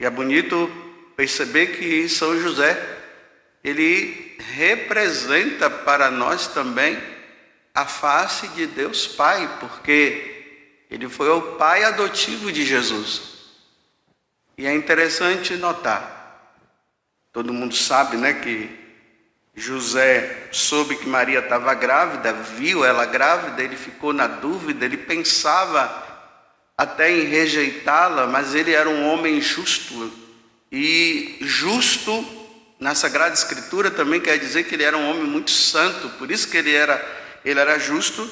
E é bonito perceber que São José, ele representa para nós também a face de Deus Pai, porque ele foi o pai adotivo de Jesus. E é interessante notar, todo mundo sabe, né, que José soube que Maria estava grávida, viu ela grávida, ele ficou na dúvida, ele pensava até em rejeitá-la, mas ele era um homem justo. E justo na Sagrada Escritura também quer dizer que ele era um homem muito santo, por isso que ele era justo.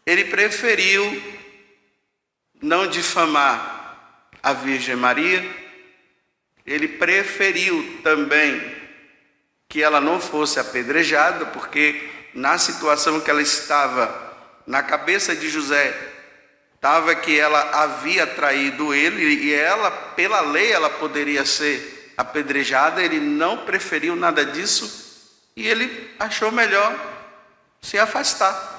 Ele preferiu não difamar a Virgem Maria, ele preferiu também que ela não fosse apedrejada, porque na situação que ela estava, na cabeça de José, estava que ela havia traído ele, e ela, pela lei, ela poderia ser apedrejada. Ele não preferiu nada disso, e ele achou melhor se afastar.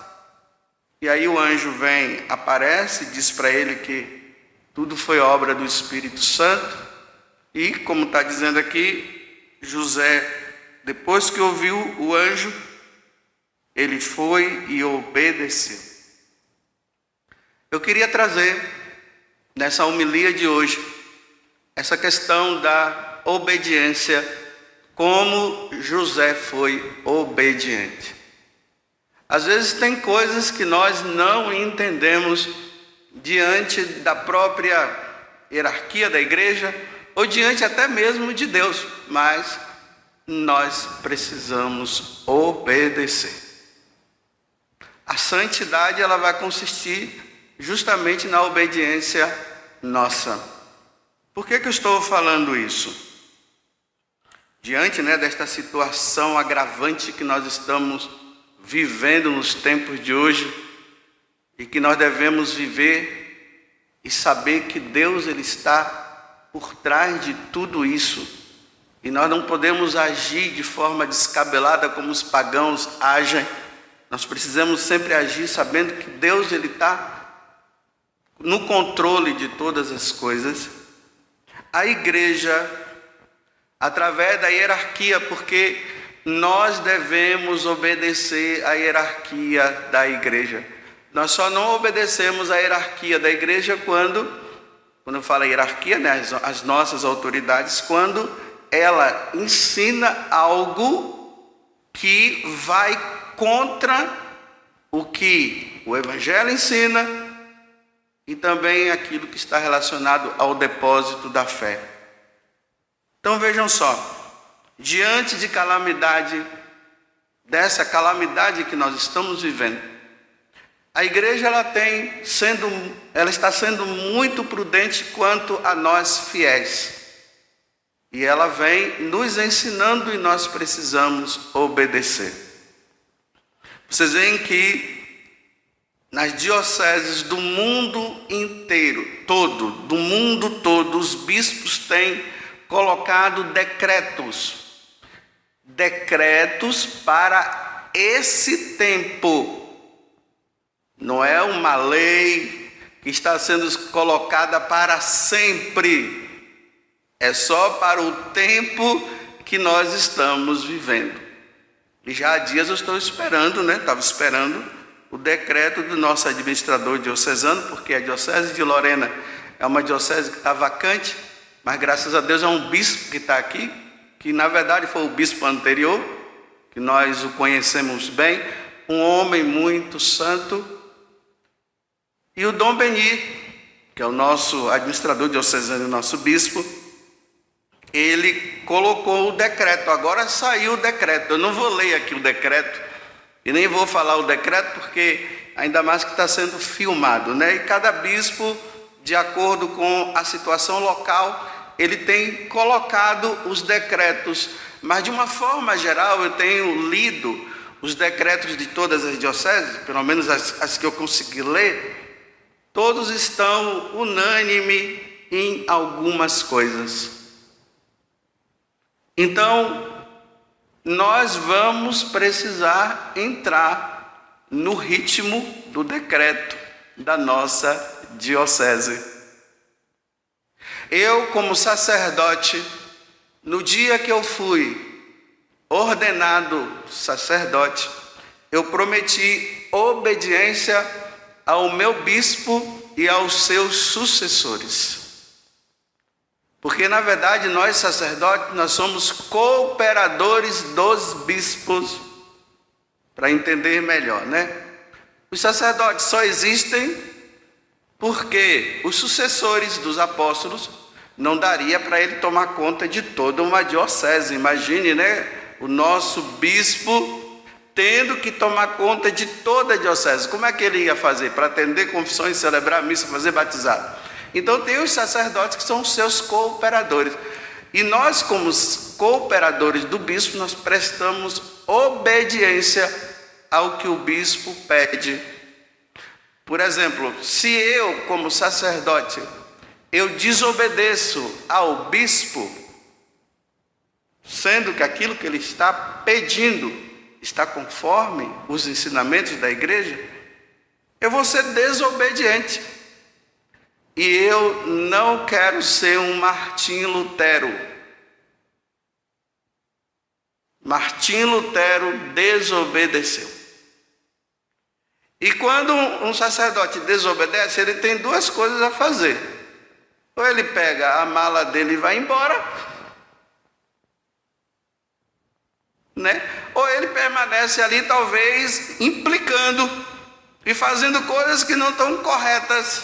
E aí o anjo vem, aparece, diz para ele que tudo foi obra do Espírito Santo, e como está dizendo aqui, José, depois que ouviu o anjo, ele foi e obedeceu. Eu queria trazer, nessa homilia de hoje, essa questão da obediência, como José foi obediente. Às vezes tem coisas que nós não entendemos diante da própria hierarquia da igreja, ou diante até mesmo de Deus, mas nós precisamos obedecer. A santidade, ela vai consistir justamente na obediência nossa. Por que eu estou falando isso? Diante, desta situação agravante que nós estamos vivendo nos tempos de hoje, e que nós devemos viver e saber que Deus, ele está por trás de tudo isso, e nós não podemos agir de forma descabelada como os pagãos agem. Nós precisamos sempre agir sabendo que Deus, ele está no controle de todas as coisas. A igreja, através da hierarquia, porque nós devemos obedecer à hierarquia da igreja. Nós só não obedecemos à hierarquia da igreja quando eu falo hierarquia, as nossas autoridades, quando ela ensina algo que vai contra o que o Evangelho ensina, e também aquilo que está relacionado ao depósito da fé. Então vejam só, diante de calamidade, dessa calamidade que nós estamos vivendo, a igreja ela está sendo muito prudente quanto a nós fiéis. E ela vem nos ensinando, e nós precisamos obedecer. Vocês veem que nas dioceses do mundo inteiro, do mundo todo, os bispos têm colocado decretos para esse tempo. Não é uma lei que está sendo colocada para sempre. É só para o tempo que nós estamos vivendo. E já há dias eu estou esperando, estava esperando o decreto do nosso administrador diocesano, porque a diocese de Lorena é uma diocese que está vacante, mas graças a Deus é um bispo que está aqui, que na verdade foi o bispo anterior, que nós o conhecemos bem, um homem muito santo. E o Dom Beni, que é o nosso administrador diocesano e nosso bispo, ele colocou o decreto. Agora saiu o decreto. Eu não vou ler aqui o decreto, e nem vou falar o decreto, porque ainda mais que está sendo filmado, E cada bispo, de acordo com a situação local, ele tem colocado os decretos. Mas de uma forma geral, eu tenho lido os decretos de todas as dioceses, pelo menos as que eu consegui ler, todos estão unânimes em algumas coisas. Então, nós vamos precisar entrar no ritmo do decreto da nossa diocese. eu como sacerdote, no dia que eu fui ordenado sacerdote, eu prometi obediência ao meu bispo e aos seus sucessores. Porque na verdade nós sacerdotes, nós somos cooperadores dos bispos, para entender melhor, né? Os sacerdotes só existem porque os sucessores dos apóstolos não daria para ele tomar conta de toda uma diocese. Imagine, né? O nosso bispo tendo que tomar conta de toda a diocese. Como é que ele ia fazer? Para atender confissões, celebrar missa, fazer batizado. Então tem os sacerdotes que são os seus cooperadores. E nós, como cooperadores do bispo, nós prestamos obediência ao que o bispo pede. Por exemplo, se eu, como sacerdote, eu desobedeço ao bispo, sendo que aquilo que ele está pedindo está conforme os ensinamentos da igreja, eu vou ser desobediente. E eu não quero ser um Martim Lutero. Martim Lutero desobedeceu. E quando um sacerdote desobedece, ele tem duas coisas a fazer. Ou ele pega a mala dele e vai embora, né? Ou ele permanece ali, talvez implicando e fazendo coisas que não estão corretas,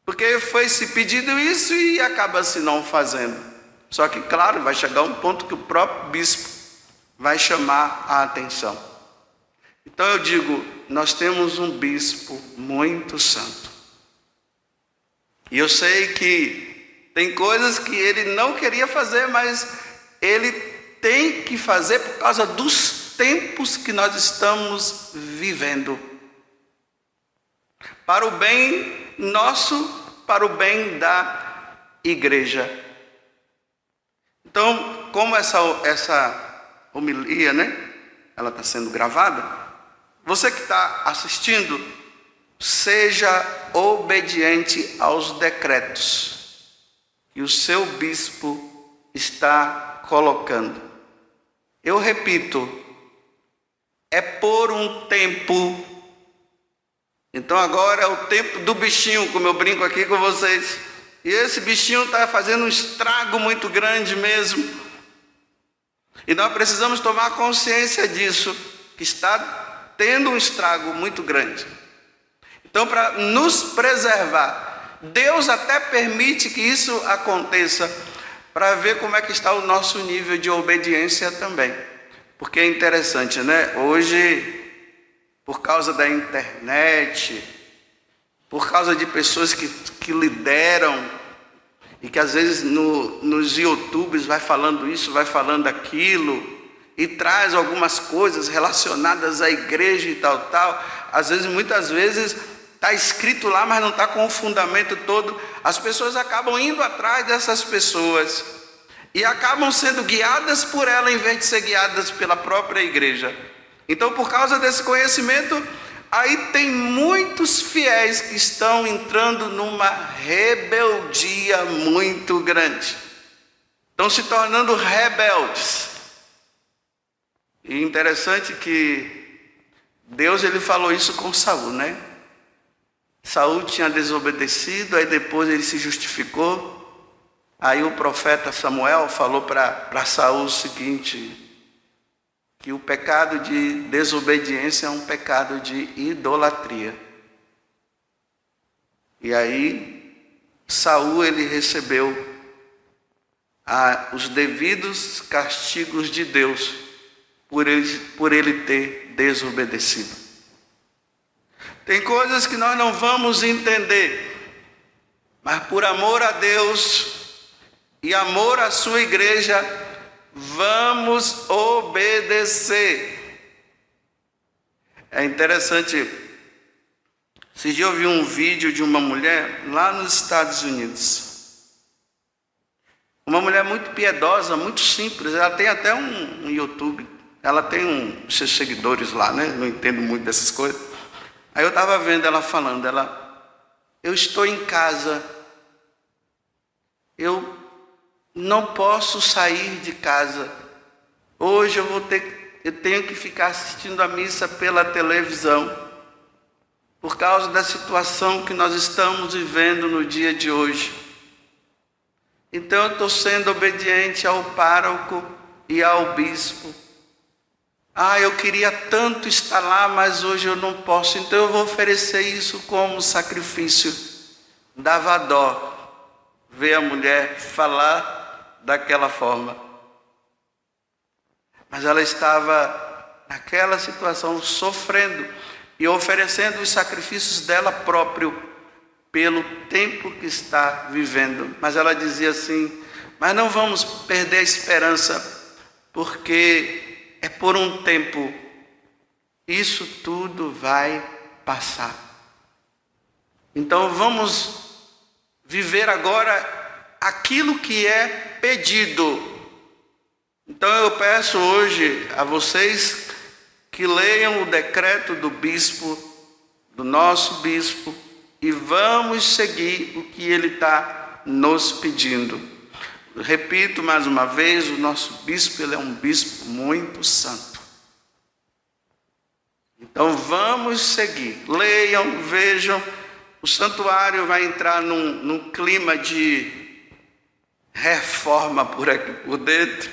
porque foi se pedido isso e acaba se não fazendo. Só que, claro, vai chegar um ponto que o próprio bispo vai chamar a atenção. Então eu digo, nós temos um bispo muito santo. E eu sei que tem coisas que ele não queria fazer, mas ele tem que fazer por causa dos tempos que nós estamos vivendo. Para o bem nosso, para o bem da igreja. Então, como essa homilia, né? Ela está sendo gravada. Você que está assistindo, seja obediente aos decretos que o seu bispo está colocando. Eu repito, é por um tempo. Então agora é o tempo do bichinho, como eu brinco aqui com vocês. E esse bichinho está fazendo um estrago muito grande mesmo. E nós precisamos tomar consciência disso, que está tendo um estrago muito grande. Então, para nos preservar, Deus até permite que isso aconteça, para ver como é que está o nosso nível de obediência também. Porque é interessante, né? Hoje, por causa da internet, por causa de pessoas que lideram, e que às vezes nos YouTubes vai falando isso, vai falando aquilo, e traz algumas coisas relacionadas à igreja e tal. Às vezes, muitas vezes, está escrito lá, mas não está com o fundamento todo. As pessoas acabam indo atrás dessas pessoas e acabam sendo guiadas por ela em vez de ser guiadas pela própria igreja. Então, por causa desse conhecimento, aí tem muitos fiéis que estão entrando numa rebeldia muito grande. Estão se tornando rebeldes. E interessante que Deus, ele falou isso com Saul, né? Saul tinha desobedecido, aí depois ele se justificou. Aí o profeta Samuel falou para Saul o seguinte, que o pecado de desobediência é um pecado de idolatria. E aí Saul, ele recebeu os devidos castigos de Deus por ele ter desobedecido. Tem coisas que nós não vamos entender, mas por amor a Deus e amor à sua igreja, vamos obedecer. É interessante, esses dias eu vi um vídeo de uma mulher lá nos Estados Unidos. Uma mulher muito piedosa, muito simples, ela tem até um YouTube. Ela tem seus seguidores lá, né? Não entendo muito dessas coisas. Aí eu estava vendo ela falando, eu estou em casa eu não posso sair de casa. Hoje eu tenho que ficar assistindo a missa pela televisão, por causa da situação que nós estamos vivendo no dia de hoje. Então eu estou sendo obediente ao pároco e ao bispo. Eu queria tanto estar lá, mas hoje eu não posso, então eu vou oferecer isso como sacrifício. Dava dó ver a mulher falar daquela forma. Mas ela estava naquela situação, sofrendo e oferecendo os sacrifícios dela própria pelo tempo que está vivendo. Mas ela dizia assim: mas não vamos perder a esperança, porque é por um tempo, isso tudo vai passar. Então vamos viver agora aquilo que é pedido. Então eu peço hoje a vocês que leiam o decreto do bispo, do nosso bispo, e vamos seguir o que ele está nos pedindo. Repito mais uma vez, o nosso bispo, ele é um bispo muito santo. Então vamos seguir, leiam, vejam. O santuário vai entrar num clima de reforma por aqui por dentro,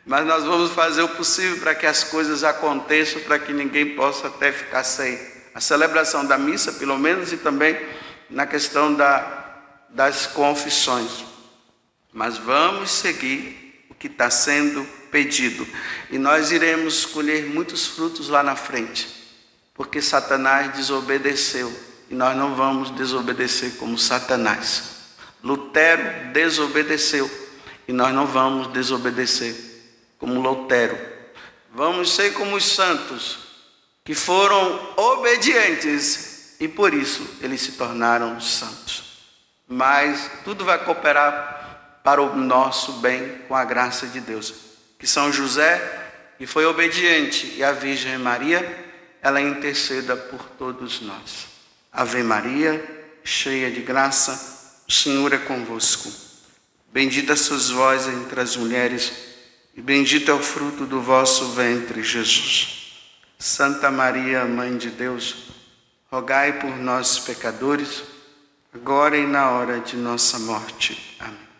mas nós vamos fazer o possível para que as coisas aconteçam, para que ninguém possa até ficar sem a celebração da missa, pelo menos, e também na questão das confissões. Mas vamos seguir o que está sendo pedido, e nós iremos colher muitos frutos lá na frente, porque Satanás desobedeceu, e nós não vamos desobedecer como Satanás. Lutero desobedeceu, e nós não vamos desobedecer como Lutero. Vamos ser como os santos, que foram obedientes, e por isso eles se tornaram santos. Mas tudo vai cooperar para o nosso bem, com a graça de Deus. Que São José, que foi obediente, e a Virgem Maria, ela interceda por todos nós. Ave Maria, cheia de graça, o Senhor é convosco. Bendita sois vós entre as mulheres, e bendito é o fruto do vosso ventre, Jesus. Santa Maria, Mãe de Deus, rogai por nós, pecadores, agora e na hora de nossa morte. Amém.